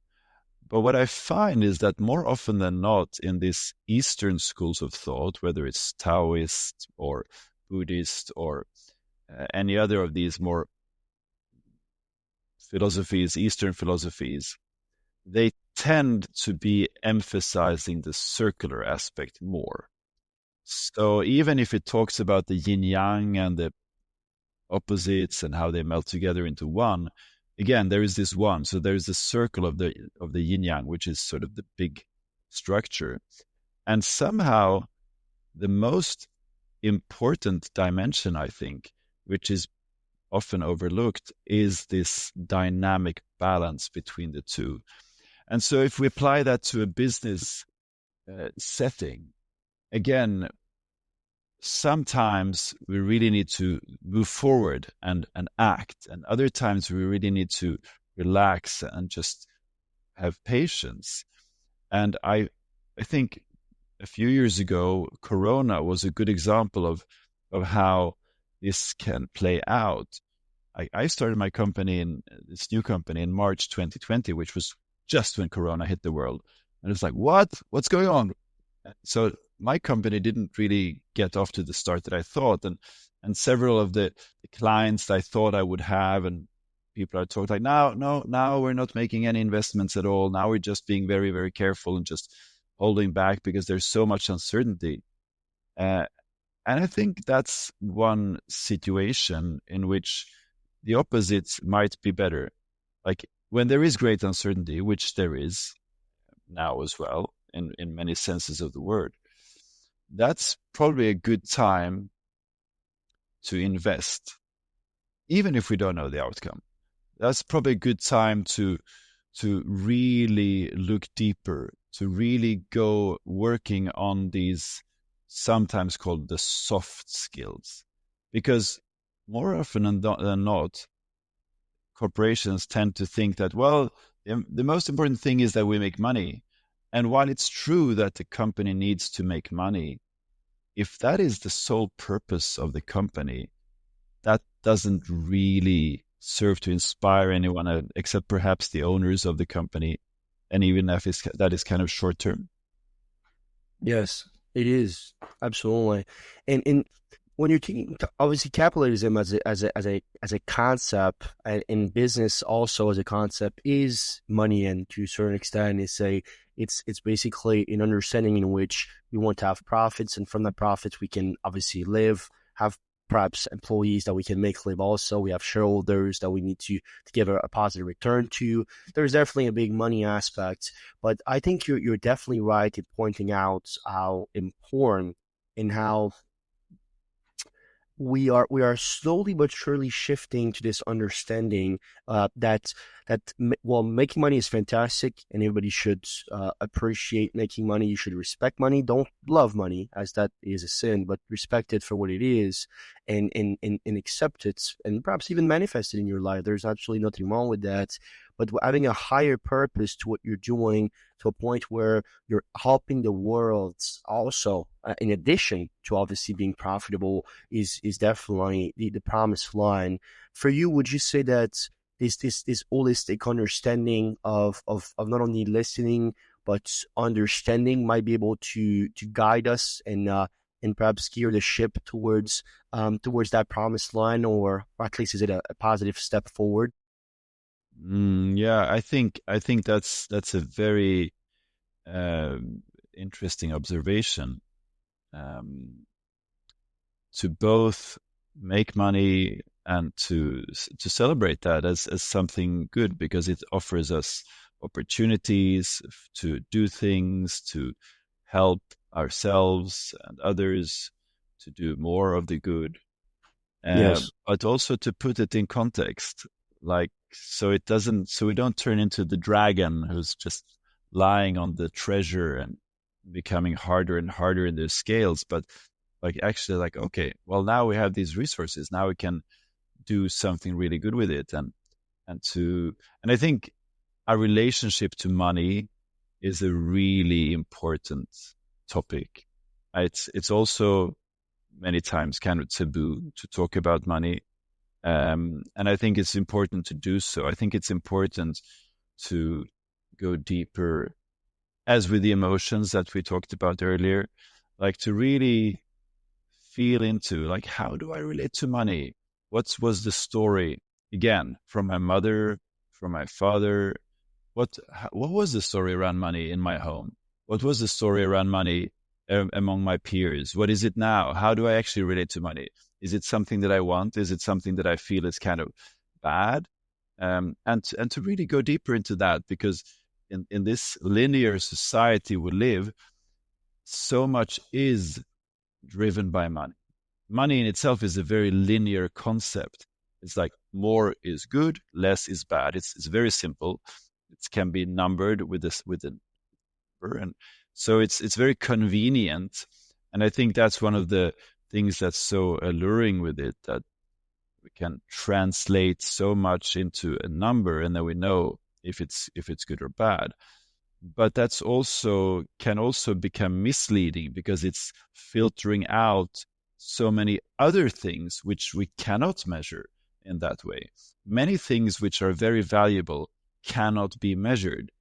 [SPEAKER 2] But what I find is that more often than not, in these Eastern schools of thought, whether it's Taoist or Buddhist or any other of these more philosophies, Eastern philosophies, they tend to be emphasizing the circular aspect more. So even if it talks about the yin yang and the opposites and how they melt together into one, again there is this one. So there is the circle of the yin yang, which is sort of the big structure, and somehow the most important dimension, I think, which is often overlooked, is this dynamic balance between the two. And so if we apply that to a business setting, again, sometimes we really need to move forward and act, and other times we really need to relax and just have patience. And I think a few years ago, Corona was a good example of how this can play out. I started my company in this new company in March 2020, which was just when Corona hit the world. And it's like, what's going on? So my company didn't really get off to the start that I thought, and several of the clients that I thought I would have, and people are talking like, now we're not making any investments at all. Now we're just being very, very careful and just holding back because there's so much uncertainty. Uh, and I think that's one situation in which the opposites might be better. Like when there is great uncertainty, which there is now as well, in many senses of the word, that's probably a good time to invest, even if we don't know the outcome. That's probably a good time to really look deeper, to really go working on these sometimes called the soft skills. Because more often than not, corporations tend to think that, well, the most important thing is that we make money. And while it's true that the company needs to make money, if that is the sole purpose of the company, that doesn't really serve to inspire anyone except perhaps the owners of the company, and even if that is kind of short term.
[SPEAKER 1] Yes, it is absolutely. And when you're taking obviously capitalism as a concept, and in business also as a concept, is money, and to a certain extent is a it's basically an understanding in which we want to have profits, and from the profits we can obviously live, have perhaps employees that we can make live also. We have shareholders that we need to give a positive return to. There's definitely a big money aspect, but I think you're definitely right in pointing out how important and how we are slowly but surely shifting to this understanding that making money is fantastic, and everybody should appreciate making money. You should respect money. Don't love money, as that is a sin, but respect it for what it is, and accept it, and perhaps even manifest it in your life. There's absolutely nothing wrong with that. But having a higher purpose to what you're doing, to a point where you're helping the world also, in addition to obviously being profitable, is definitely the promised line. For you, would you say that this holistic understanding of not only listening but understanding might be able to guide us and perhaps steer the ship towards that promised line, or at least is it a positive step forward?
[SPEAKER 2] Yeah, I think that's a very interesting observation. Um, to both make money and to celebrate that as something good, because it offers us opportunities to do things, to help ourselves and others to do more of the good,
[SPEAKER 1] Yes.
[SPEAKER 2] but also to put it in context, like so we don't turn into the dragon who's just lying on the treasure and becoming harder and harder in the scales, but like actually like, okay, well, now we have these resources, now we can do something really good with it, and I think our relationship to money is a really important topic. It's also many times kind of taboo to talk about money. And I think it's important to do so. I think it's important to go deeper, as with the emotions that we talked about earlier, like to really feel into, like, how do I relate to money? What was the story, again, from my mother, from my father? What was the story around money in my home? What was the story around money among my peers? What is it now? How do I actually relate to money? Is it something that I want? Is it something that I feel is kind of bad? And to really go deeper into that, because in this linear society we live, so much is driven by money. Money in itself is a very linear concept. It's like more is good, less is bad. It's very simple. It can be numbered with a number, and so it's very convenient. And I think that's one of the things that's so alluring with it, that we can translate so much into a number, and then we know if it's good or bad. But that's also can also become misleading, because it's filtering out so many other things which we cannot measure in that way. Many things which are very valuable cannot be measured.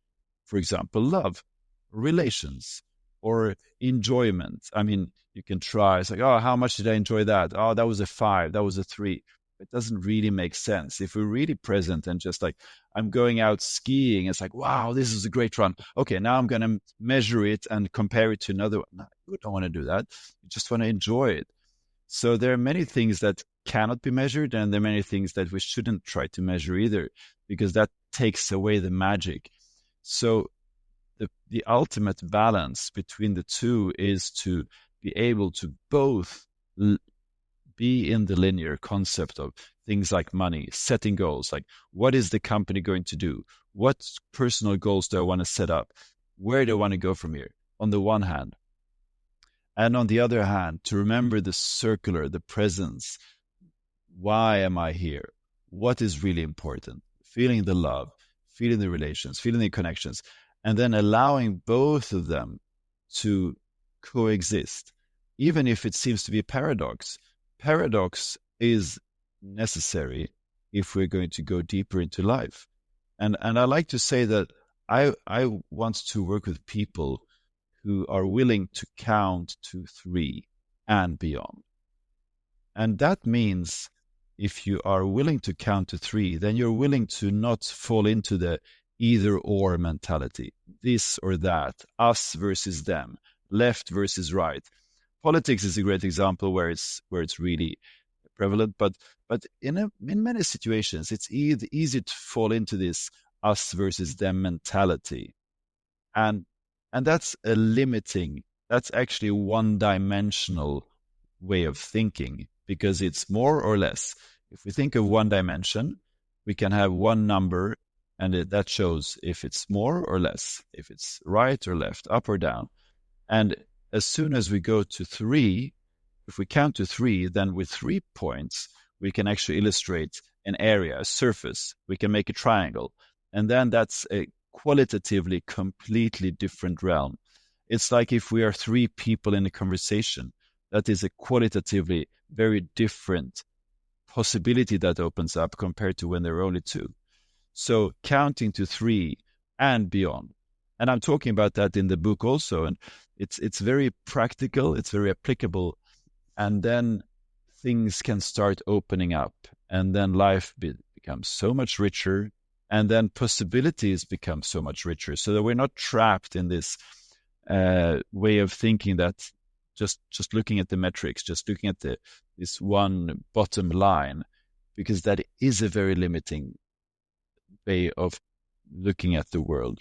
[SPEAKER 2] For example, love, relations, or enjoyment. I mean, you can try. It's like, oh, how much did I enjoy that? Oh, that was a 5, that was a 3. It doesn't really make sense. If we're really present and just like, I'm going out skiing, it's like, wow, this is a great run. Okay, now I'm going to measure it and compare it to another one. No, you don't want to do that. You just want to enjoy it. So there are many things that cannot be measured, and there are many things that we shouldn't try to measure either, because that takes away the magic. So the ultimate balance between the two is to be able to both be in the linear concept of things like money, setting goals, like what is the company going to do? What personal goals do I want to set up? Where do I want to go from here? On the one hand. And on the other hand, to remember the circular, the presence. Why am I here? What is really important? Feeling the love, feeling the relations, feeling the connections, and then allowing both of them to coexist, even if it seems to be a paradox. Paradox is necessary if we're going to go deeper into life. And I like to say that I want to work with people who are willing to count to three and beyond. And that means if you are willing to count to three, then you're willing to not fall into the either or mentality, this or that, us versus them, left versus right. Politics is a great example where it's really prevalent, but in many situations, it's easy to fall into this us versus them mentality, and that's a limiting. That's actually a one-dimensional way of thinking because it's more or less. If we think of one dimension, we can have one number, and that shows if it's more or less, if it's right or left, up or down. And as soon as we go to three, if we count to three, then with 3 points, we can actually illustrate an area, a surface. We can make a triangle. And then that's a qualitatively completely different realm. It's like if we are three people in a conversation, that is a qualitatively very different possibility that opens up compared to when there are only two. So counting to three and beyond. And I'm talking about that in the book also. And it's very practical, it's very applicable, and then things can start opening up, and then life becomes so much richer, and then possibilities become so much richer, so that we're not trapped in this way of thinking that just looking at the metrics, just looking at this one bottom line, because that is a very limiting way of looking at the world.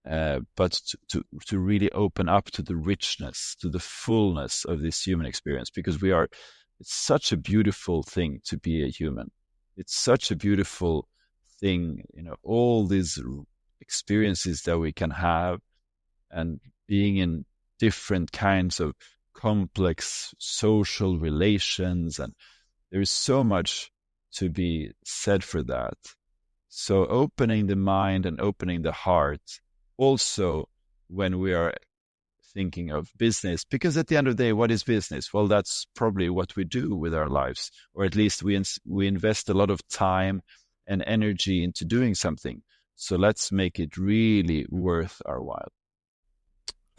[SPEAKER 2] But to really open up to the richness, to the fullness of this human experience, because it's such a beautiful thing to be a human. It's such a beautiful thing, all these experiences that we can have, and being in different kinds of complex social relations. And there is so much to be said for that. So opening the mind and opening the heart also when we are thinking of business, because at the end of the day, what is business? Well, that's probably what we do with our lives, or at least we invest a lot of time and energy into doing something. So let's make it really worth our while.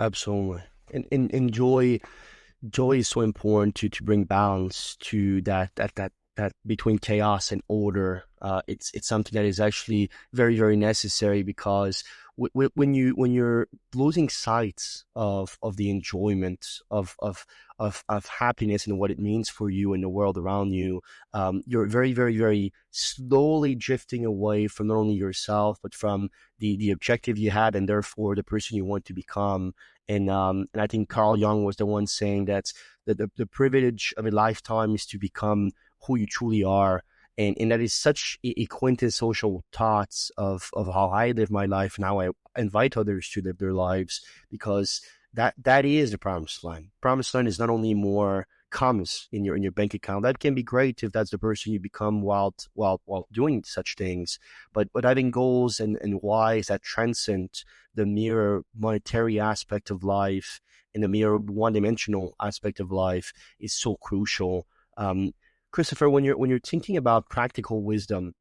[SPEAKER 1] Absolutely. And joy is so important to bring balance to that between chaos and order. It's something that is actually very, very necessary, because when you're losing sight of the enjoyment of happiness and what it means for you and the world around you, you're very, very, very slowly drifting away from not only yourself but from the objective you had, and therefore the person you want to become. And I think Carl Jung was the one saying that the privilege of a lifetime is to become who you truly are. And that is such a quintessential thoughts of how I live my life and how I invite others to live their lives, because that is the promised land. Promised land is not only more comes in your bank account. That can be great if that's the person you become while doing such things. But having goals and whys that transcend the mere monetary aspect of life and the mere one-dimensional aspect of life is so crucial. Christopher, when you're thinking about practical wisdom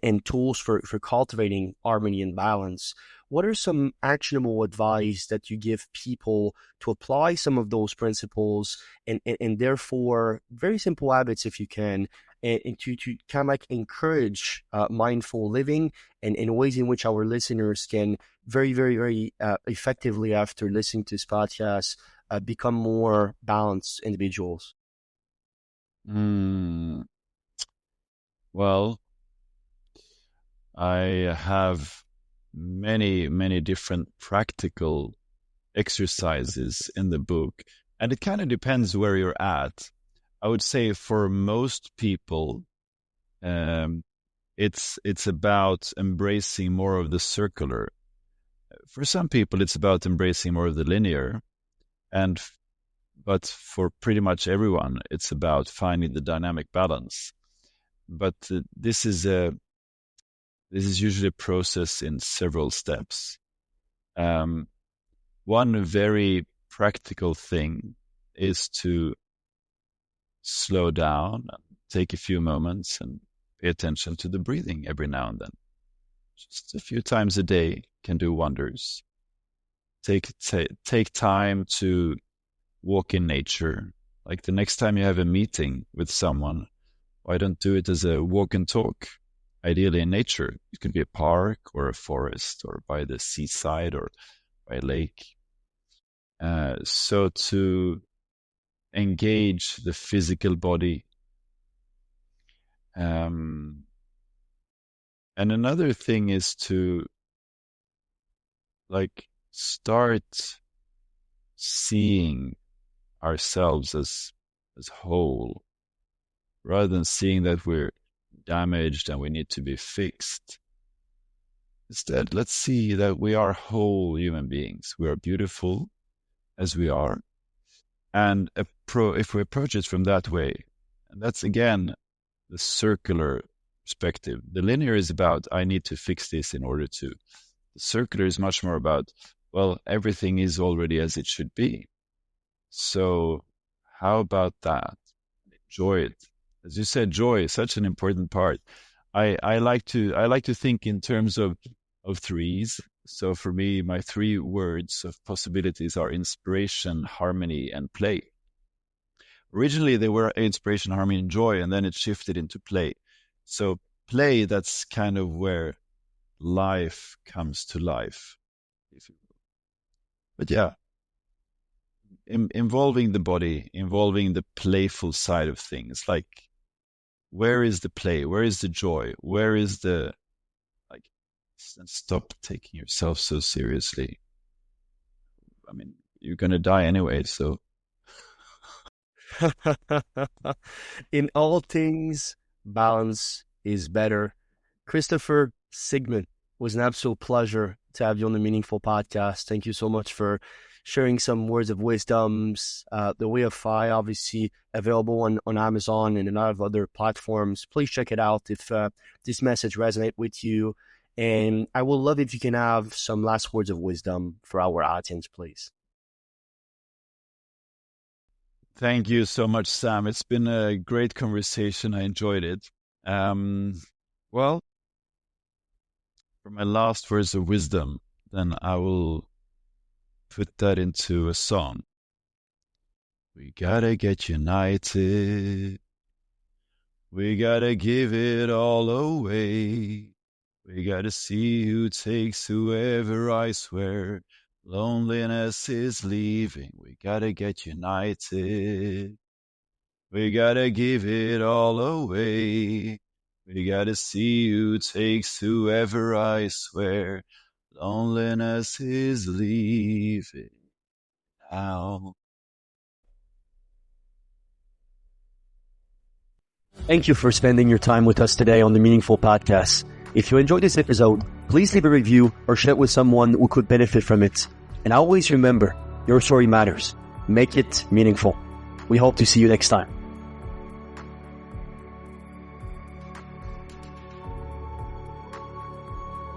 [SPEAKER 1] and tools for cultivating harmony and balance, what are some actionable advice that you give people to apply some of those principles and therefore very simple habits, if you can, and to kind of like encourage mindful living and in ways in which our listeners can very, very, very effectively, after listening to this podcast, become more balanced individuals?
[SPEAKER 2] Mm, well, I have many, many different practical exercises in the book, and it kind of depends where you're at. I would say for most people, um, it's about embracing more of the circular. For some people, it's about embracing more of the linear, and but for pretty much everyone, it's about finding the dynamic balance. But this is usually a process in several steps. Um, One very practical thing is to slow down, take a few moments, and pay attention to the breathing every now and then. Just a few times a day can do wonders. Take time to walk in nature. Like the next time you have a meeting with someone, why don't do it as a walk and talk? Ideally in nature. It could be a park or a forest or by the seaside or by a lake. So to engage the physical body. And another thing is to start seeing ourselves as whole, rather than seeing that we're damaged and we need to be fixed. Instead, let's see that we are whole human beings. We are beautiful as we are. And if we approach it from that way, and that's again the circular perspective. The linear is about, I need to fix this in order to. The circular is much more about, well, everything is already as it should be. So how about that? Enjoy it. As you said, joy is such an important part. I like to think in terms of threes. So for me, my 3 words of possibilities are inspiration, harmony, and play. Originally, they were inspiration, harmony, and joy, and then it shifted into play. So play, that's kind of where life comes to life, if you will. But yeah, involving the body, involving the playful side of things. Like, where is the play? Where is the joy? Where is the, stop taking yourself so seriously. I mean, you're going to die anyway, so.
[SPEAKER 1] In all things, balance is better. Christopher, Sigmond, it was an absolute pleasure to have you on the Meaningful Podcast. Thank you so much for sharing some words of wisdoms. The Way of Phi, obviously available on Amazon and a lot of other platforms. Please check it out if this message resonates with you. And I would love if you can have some last words of wisdom for our audience, please.
[SPEAKER 2] Thank you so much, Sam. It's been a great conversation. I enjoyed it. Well, for my last words of wisdom, then I will put that into a song. We gotta get united. We gotta give it all away. We gotta see who takes whoever, I swear. Loneliness is leaving. We gotta get united. We gotta give it all away. We gotta see who takes whoever, I swear. Loneliness is leaving now.
[SPEAKER 1] Thank you for spending your time with us today on the Meaningful Podcast. If you enjoyed this episode, please leave a review or share it with someone who could benefit from it. And always remember, your story matters. Make it meaningful. We hope to see you next time.